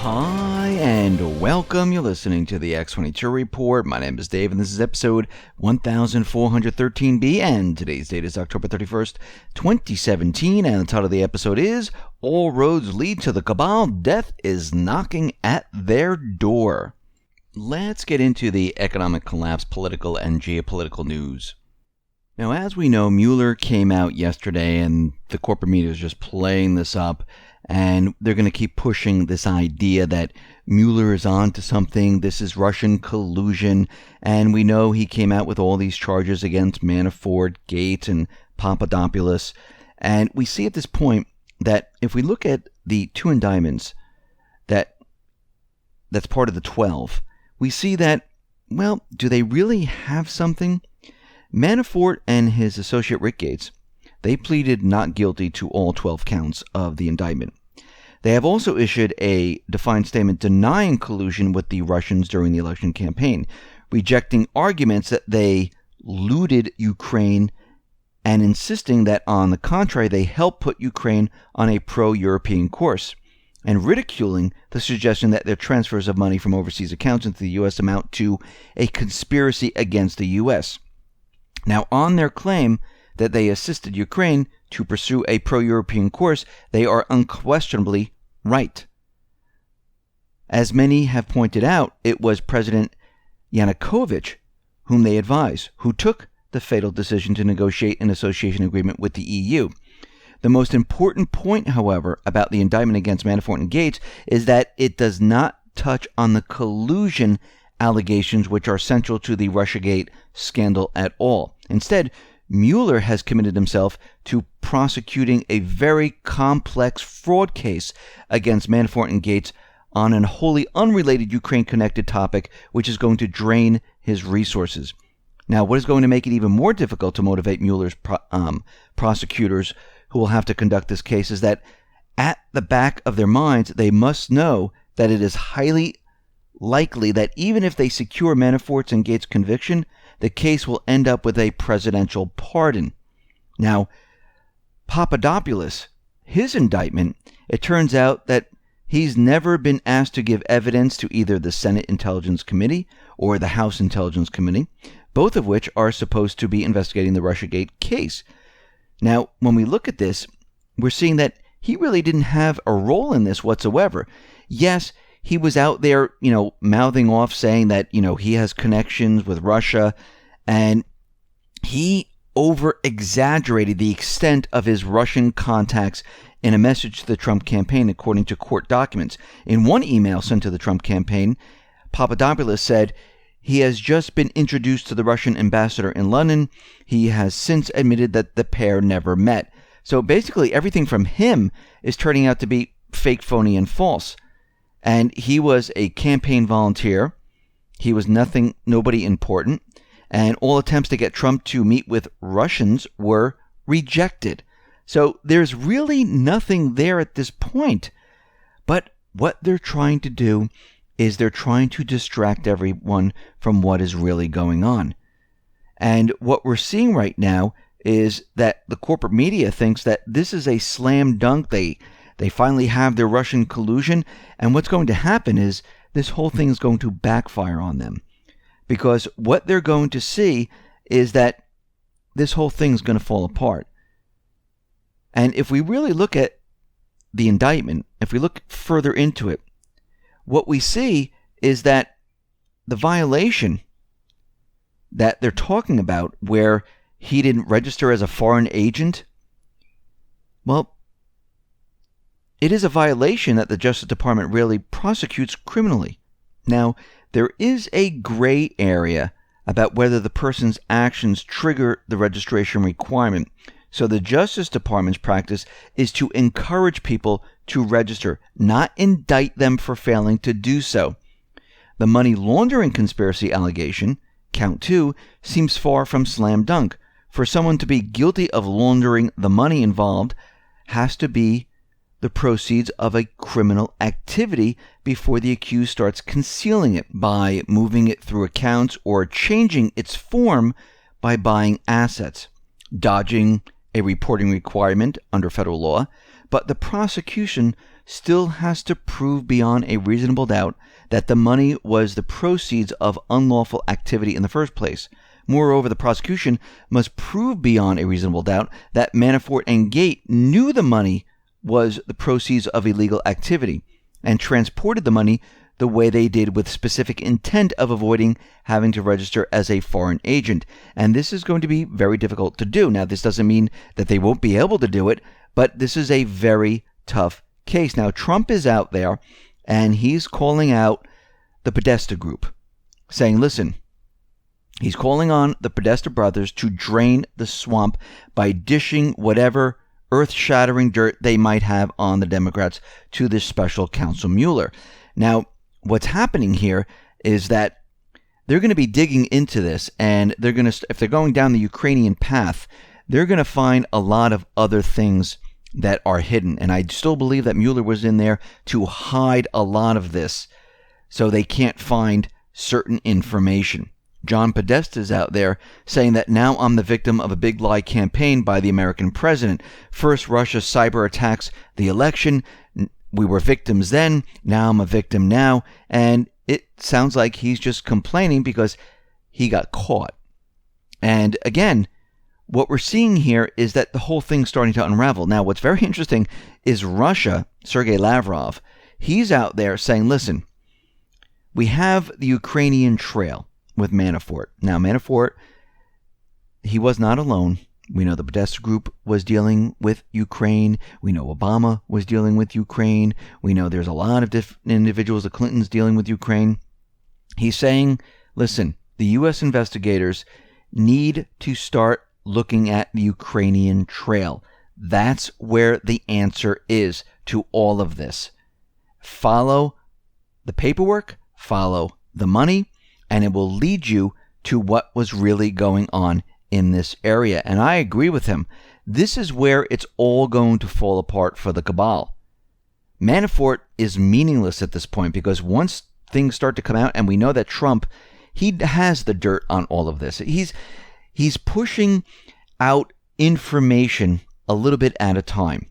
Hi, and welcome. You're listening to the X22 Report. My name is Dave, and this is episode 1413B, and today's date is October 31st, 2017, and the title of the episode is All Roads Lead to the Cabal. Death is Knocking at Their Door. Let's get into the economic collapse, political, and geopolitical news. Now, as we know, Mueller came out yesterday, and the corporate media is just playing this up. And they're going to keep pushing this idea that Mueller is on to something. This is Russian collusion. And we know he came out with all these charges against Manafort, Gates, and Papadopoulos. And we see at this point that if we look at the two indictments that's part of the 12, we see that, well, do they really have something? Manafort and his associate Rick Gates, they pleaded not guilty to all 12 counts of the indictment. They have also issued a defiant statement denying collusion with the Russians during the election campaign, rejecting arguments that they looted Ukraine and insisting that, on the contrary, they helped put Ukraine on a pro-European course, and ridiculing the suggestion that their transfers of money from overseas accounts into the U.S. amount to a conspiracy against the U.S. Now, on their claim that they assisted Ukraine to pursue a pro-European course, they are unquestionably right. As many have pointed out, it was President Yanukovych whom they advised, who took the fatal decision to negotiate an association agreement with the EU. The most important point, however, about the indictment against Manafort and Gates is that it does not touch on the collusion allegations which are central to the Russiagate scandal at all. Instead, Mueller has committed himself to prosecuting a very complex fraud case against Manafort and Gates on an wholly unrelated Ukraine-connected topic, which is going to drain his resources. Now, what is going to make it even more difficult to motivate Mueller's prosecutors who will have to conduct this case is that at the back of their minds, they must know that it is highly likely that even if they secure Manafort's and Gates' conviction, the case will end up with a presidential pardon. Now, Papadopoulos, his indictment, it turns out that he's never been asked to give evidence to either the Senate Intelligence Committee or the House Intelligence Committee, both of which are supposed to be investigating the Russiagate case. Now, when we look at this, we're seeing that he really didn't have a role in this whatsoever. Yes, he was out there, mouthing off saying that, he has connections with Russia, and he over-exaggerated the extent of his Russian contacts in a message to the Trump campaign, according to court documents. In one email sent to the Trump campaign, Papadopoulos said he has just been introduced to the Russian ambassador in London. He has since admitted that the pair never met. So basically, everything from him is turning out to be fake, phony, and false. And he was a campaign volunteer. He was nobody important. And all attempts to get Trump to meet with Russians were rejected. So there's really nothing there at this point. But what they're trying to do is they're trying to distract everyone from what is really going on. And what we're seeing right now is that the corporate media thinks that this is a slam dunk. They finally have their Russian collusion, and what's going to happen is this whole thing is going to backfire on them. Because what they're going to see is that this whole thing is going to fall apart. And if we really look at the indictment, if we look further into it, what we see is that the violation that they're talking about, where he didn't register as a foreign agent, well, it is a violation that the Justice Department really prosecutes criminally. Now, there is a gray area about whether the person's actions trigger the registration requirement. So the Justice Department's practice is to encourage people to register, not indict them for failing to do so. The money laundering conspiracy allegation, count 2, seems far from slam dunk. For someone to be guilty of laundering the money involved has to be the proceeds of a criminal activity before the accused starts concealing it by moving it through accounts or changing its form by buying assets, dodging a reporting requirement under federal law, but the prosecution still has to prove beyond a reasonable doubt that the money was the proceeds of unlawful activity in the first place. Moreover, the prosecution must prove beyond a reasonable doubt that Manafort and Gate knew the money was the proceeds of illegal activity and transported the money the way they did with specific intent of avoiding having to register as a foreign agent. And this is going to be very difficult to do. Now, this doesn't mean that they won't be able to do it, but this is a very tough case. Now, Trump is out there and he's calling out the Podesta group, saying, listen, he's calling on the Podesta brothers to drain the swamp by dishing whatever earth-shattering dirt they might have on the Democrats to this special counsel Mueller. Now, what's happening here is that they're going to be digging into this, and they're going to, if they're going down the Ukrainian path, they're going to find a lot of other things that are hidden. And I still believe that Mueller was in there to hide a lot of this so they can't find certain information. John Podesta is out there saying that now I'm the victim of a big lie campaign by the American president. First, Russia cyber attacks the election. We were victims then. Now I'm a victim now. And it sounds like he's just complaining because he got caught. And again, what we're seeing here is that the whole thing's starting to unravel. Now, what's very interesting is Russia, Sergei Lavrov, he's out there saying, listen, we have the Ukrainian trail with Manafort. Now, Manafort, he was not alone. We know the Podesta group was dealing with Ukraine. We know Obama was dealing with Ukraine. We know there's a lot of different individuals, the Clintons, dealing with Ukraine. He's saying, listen, the U.S. investigators need to start looking at the Ukrainian trail. That's where the answer is to all of this. Follow the paperwork, follow the money, and it will lead you to what was really going on in this area. And I agree with him. This is where it's all going to fall apart for the Cabal. Manafort is meaningless at this point because once things start to come out, and we know that Trump, he has the dirt on all of this. He's pushing out information a little bit at a time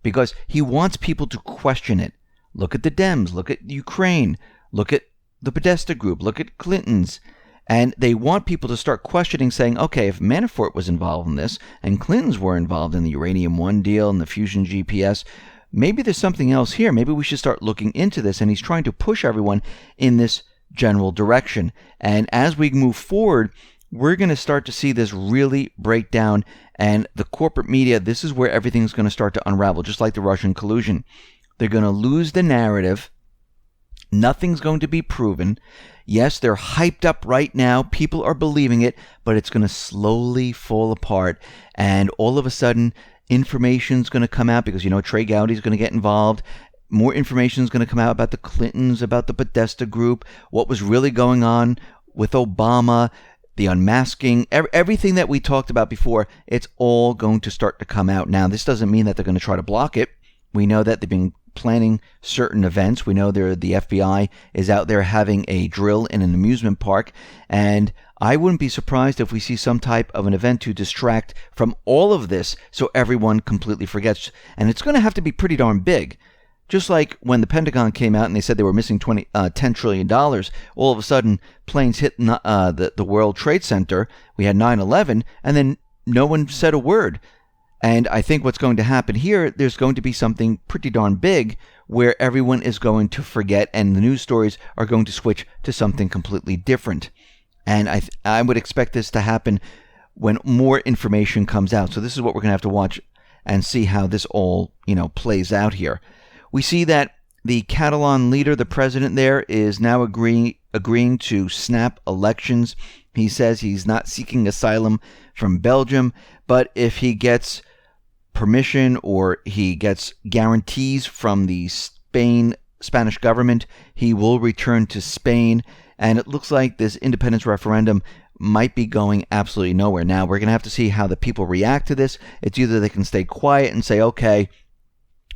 because he wants people to question it. Look at the Dems, look at Ukraine, look at the Podesta group, look at Clinton's. And they want people to start questioning, saying, okay, if Manafort was involved in this and Clintons were involved in the Uranium One deal and the Fusion GPS, maybe there's something else here. Maybe we should start looking into this. And he's trying to push everyone in this general direction. And as we move forward, we're going to start to see this really break down. And the corporate media, this is where everything's going to start to unravel, just like the Russian collusion. They're going to lose the narrative. Nothing's going to be proven. Yes, they're hyped up right now. People are believing it, but it's going to slowly fall apart. And all of a sudden, information's going to come out because, Trey Gowdy's going to get involved. More information is going to come out about the Clintons, about the Podesta group, what was really going on with Obama, the unmasking, everything that we talked about before. It's all going to start to come out. Now, this doesn't mean that they're going to try to block it. We know that they've been planning certain events. We know the FBI is out there having a drill in an amusement park, and I wouldn't be surprised if we see some type of an event to distract from all of this so everyone completely forgets. And it's going to have to be pretty darn big. Just like when the Pentagon came out and they said they were missing $10 trillion, all of a sudden planes hit the World Trade Center. We had 9/11, and then no one said a word. And I think what's going to happen here, there's going to be something pretty darn big where everyone is going to forget and the news stories are going to switch to something completely different. And I would expect this to happen when more information comes out. So this is what we're going to have to watch and see how this all, plays out here. We see that the Catalan leader, the president there, is now agreeing to snap elections. He says he's not seeking asylum from Belgium, but if he gets permission or he gets guarantees from the Spanish government, he will return to Spain. And it looks like this independence referendum might be going absolutely nowhere. Now, we're going to have to see how the people react to this. It's either they can stay quiet and say, okay,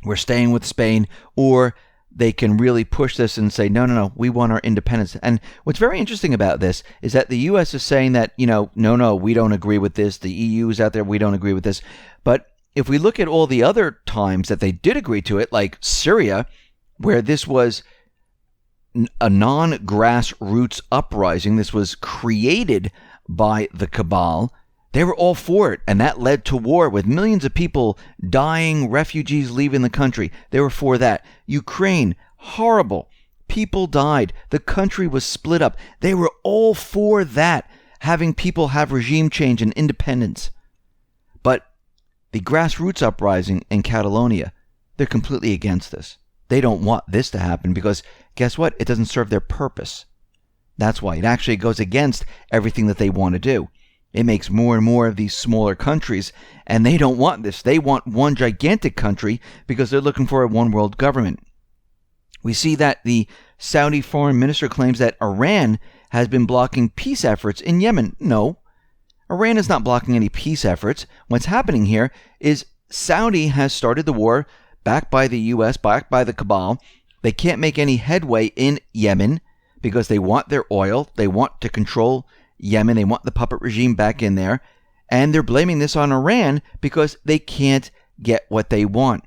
we're staying with Spain, or they can really push this and say, no, we want our independence. And what's very interesting about this is that the U.S. is saying that, no, we don't agree with this. The EU is out there, we don't agree with this. But if we look at all the other times that they did agree to it, like Syria, where this was a non-grassroots uprising, this was created by the Cabal, they were all for it, and that led to war with millions of people dying, refugees leaving the country. They were for that. Ukraine, horrible. People died. The country was split up. They were all for that, having people have regime change and independence. But the grassroots uprising in Catalonia, they're completely against this. They don't want this to happen because, guess what? It doesn't serve their purpose. That's why. It actually goes against everything that they want to do. It makes more and more of these smaller countries, and they don't want this. They want one gigantic country because they're looking for a one-world government. We see that the Saudi foreign minister claims that Iran has been blocking peace efforts in Yemen. No, Iran is not blocking any peace efforts. What's happening here is Saudi has started the war, backed by the U.S., backed by the Cabal. They can't make any headway in Yemen because they want their oil. They want to control Yemen. They want the puppet regime back in there. And they're blaming this on Iran because they can't get what they want.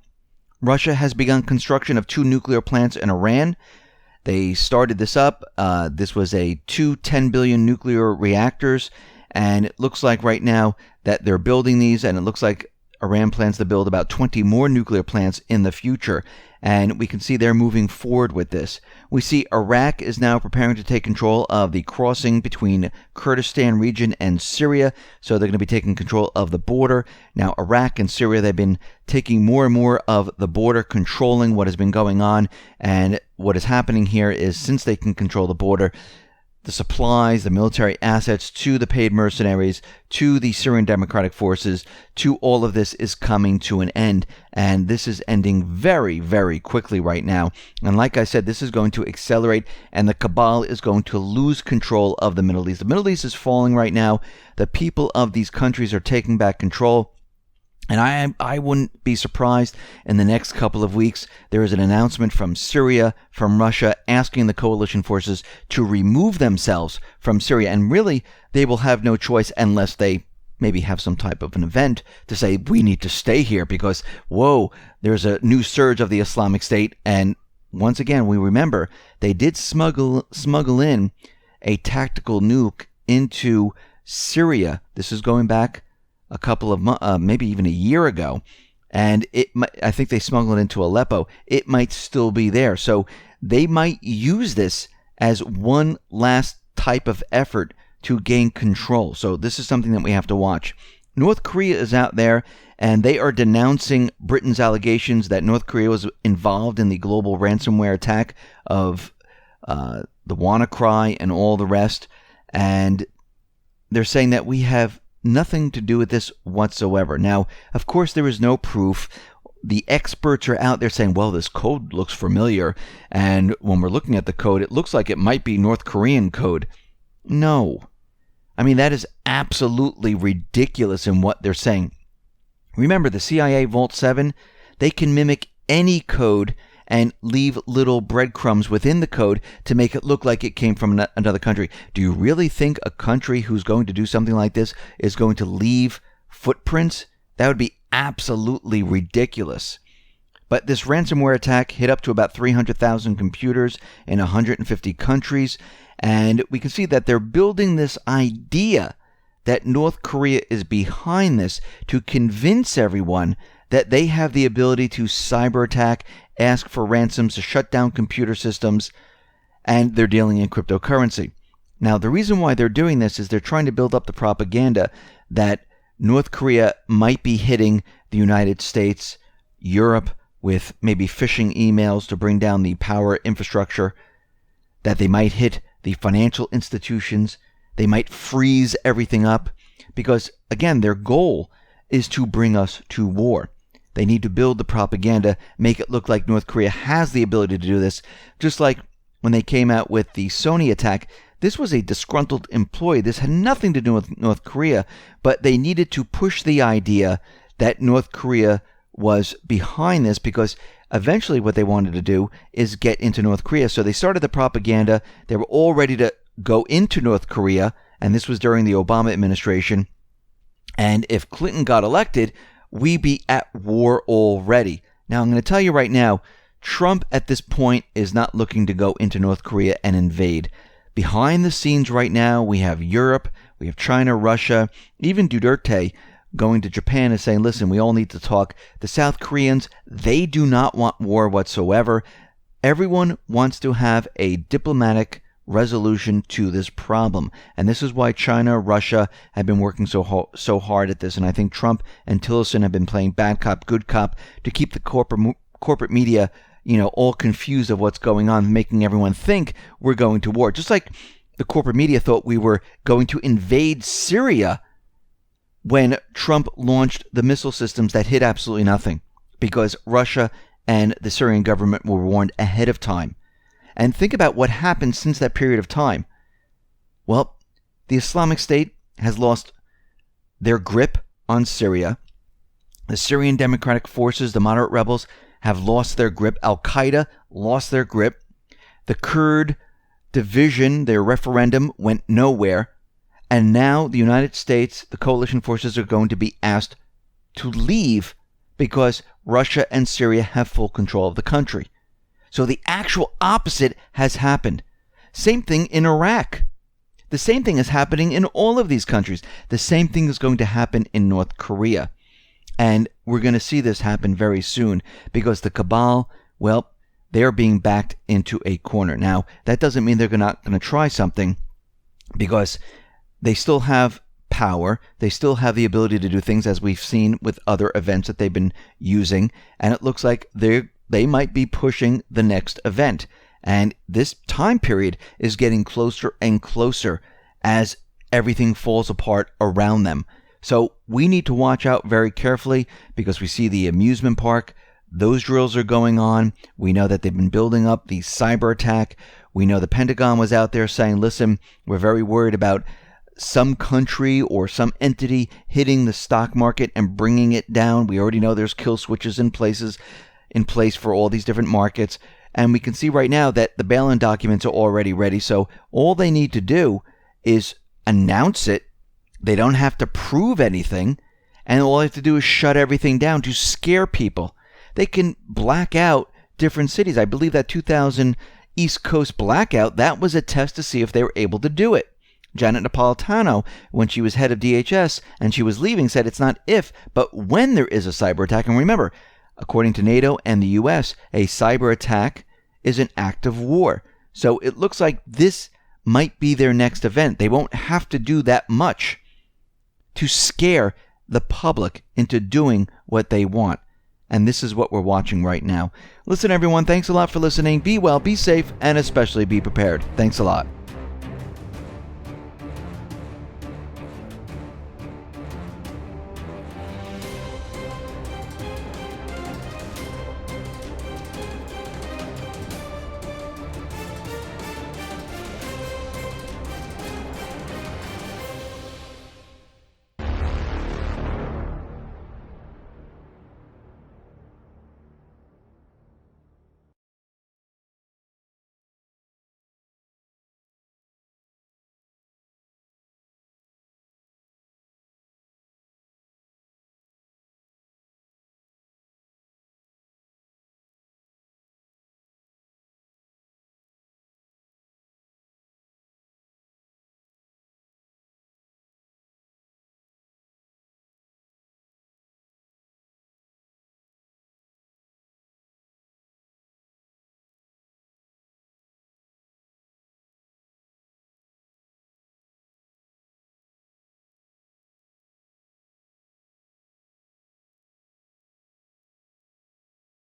Russia has begun construction of 2 nuclear plants in Iran. They started this up. This was two 10 billion nuclear reactors. And it looks like right now that they're building these, and it looks like Iran plans to build about 20 more nuclear plants in the future. And we can see they're moving forward with this. We see Iraq is now preparing to take control of the crossing between Kurdistan region and Syria. So they're going to be taking control of the border. Now, Iraq and Syria, they've been taking more and more of the border, controlling what has been going on. And what is happening here is, since they can control the border, the supplies, the military assets to the paid mercenaries, to the Syrian Democratic Forces, to all of this is coming to an end. And this is ending very, very quickly right now. And like I said, this is going to accelerate, and the Cabal is going to lose control of the Middle East. The Middle East is falling right now. The people of these countries are taking back control. And I wouldn't be surprised in the next couple of weeks there is an announcement from Syria, from Russia, asking the coalition forces to remove themselves from Syria. And really, they will have no choice unless they maybe have some type of an event to say, we need to stay here because, whoa, there's a new surge of the Islamic State. And once again, we remember they did smuggle in a tactical nuke into Syria. This is going back a couple of months, maybe even a year ago, and I think they smuggled it into Aleppo. It might still be there, so they might use this as one last type of effort to gain control. So this is something that we have to watch. North Korea is out there, and they are denouncing Britain's allegations that North Korea was involved in the global ransomware attack of the WannaCry and all the rest, and they're saying that we have nothing to do with this whatsoever. Now, of course, there is no proof. The experts are out there saying, well, this code looks familiar, and when we're looking at the code, it looks like it might be North Korean code. No. I mean, that is absolutely ridiculous in what they're saying. Remember, the CIA Vault 7, they can mimic any code and leave little breadcrumbs within the code to make it look like it came from another country. Do you really think a country who's going to do something like this is going to leave footprints? That would be absolutely ridiculous. But this ransomware attack hit up to about 300,000 computers in 150 countries, and we can see that they're building this idea that North Korea is behind this to convince everyone that they have the ability to cyber attack, ask for ransoms, to shut down computer systems, and they're dealing in cryptocurrency. Now, the reason why they're doing this is they're trying to build up the propaganda that North Korea might be hitting the United States, Europe, with maybe phishing emails to bring down the power infrastructure, that they might hit the financial institutions, they might freeze everything up, because, again, their goal is to bring us to war. They need to build the propaganda, make it look like North Korea has the ability to do this. Just like when they came out with the Sony attack, this was a disgruntled employee. This had nothing to do with North Korea, but they needed to push the idea that North Korea was behind this, because eventually what they wanted to do is get into North Korea. So they started the propaganda. They were all ready to go into North Korea, and this was during the Obama administration. And if Clinton got elected, we be at war already. Now, I'm going to tell you right now, Trump at this point is not looking to go into North Korea and invade. Behind the scenes right now, we have Europe, we have China, Russia, even Duterte going to Japan and saying, listen, we all need to talk. The South Koreans, they do not want war whatsoever. Everyone wants to have a diplomatic resolution to this problem. And this is why China, Russia have been working so hard at this. And I think Trump and Tillerson have been playing bad cop, good cop to keep the corporate media, all confused of what's going on, making everyone think we're going to war. Just like the corporate media thought we were going to invade Syria when Trump launched the missile systems that hit absolutely nothing, because Russia and the Syrian government were warned ahead of time. And think about what happened since that period of time. Well, the Islamic State has lost their grip on Syria. The Syrian Democratic Forces, the moderate rebels, have lost their grip. Al-Qaeda lost their grip. The Kurd division, their referendum, went nowhere. And now the United States, the coalition forces, are going to be asked to leave because Russia and Syria have full control of the country. So the actual opposite has happened. Same thing in Iraq. The same thing is happening in all of these countries. The same thing is going to happen in North Korea. And we're going to see this happen very soon because the Cabal, well, they're being backed into a corner. Now, that doesn't mean they're not going to try something, because they still have power. They still have the ability to do things, as we've seen with other events that they've been using. And it looks like they might be pushing the next event. And this time period is getting closer and closer as everything falls apart around them. So we need to watch out very carefully, because we see the amusement park. Those drills are going on. We know that they've been building up the cyber attack. We know the Pentagon was out there saying, listen, we're very worried about some country or some entity hitting the stock market and bringing it down. We already know there's kill switches in place for all these different markets. And we can see right now that the bail-in documents are already ready. So all they need to do is announce it. They don't have to prove anything. And all they have to do is shut everything down to scare people. They can black out different cities. I believe that 2000 East Coast blackout, that was a test to see if they were able to do it. Janet Napolitano, when she was head of DHS and she was leaving, said it's not if, but when there is a cyber attack. And remember, according to NATO and the US, a cyber attack is an act of war. So it looks like this might be their next event. They won't have to do that much to scare the public into doing what they want. And this is what we're watching right now. Listen, everyone, thanks a lot for listening. Be well, be safe, and especially be prepared. Thanks a lot.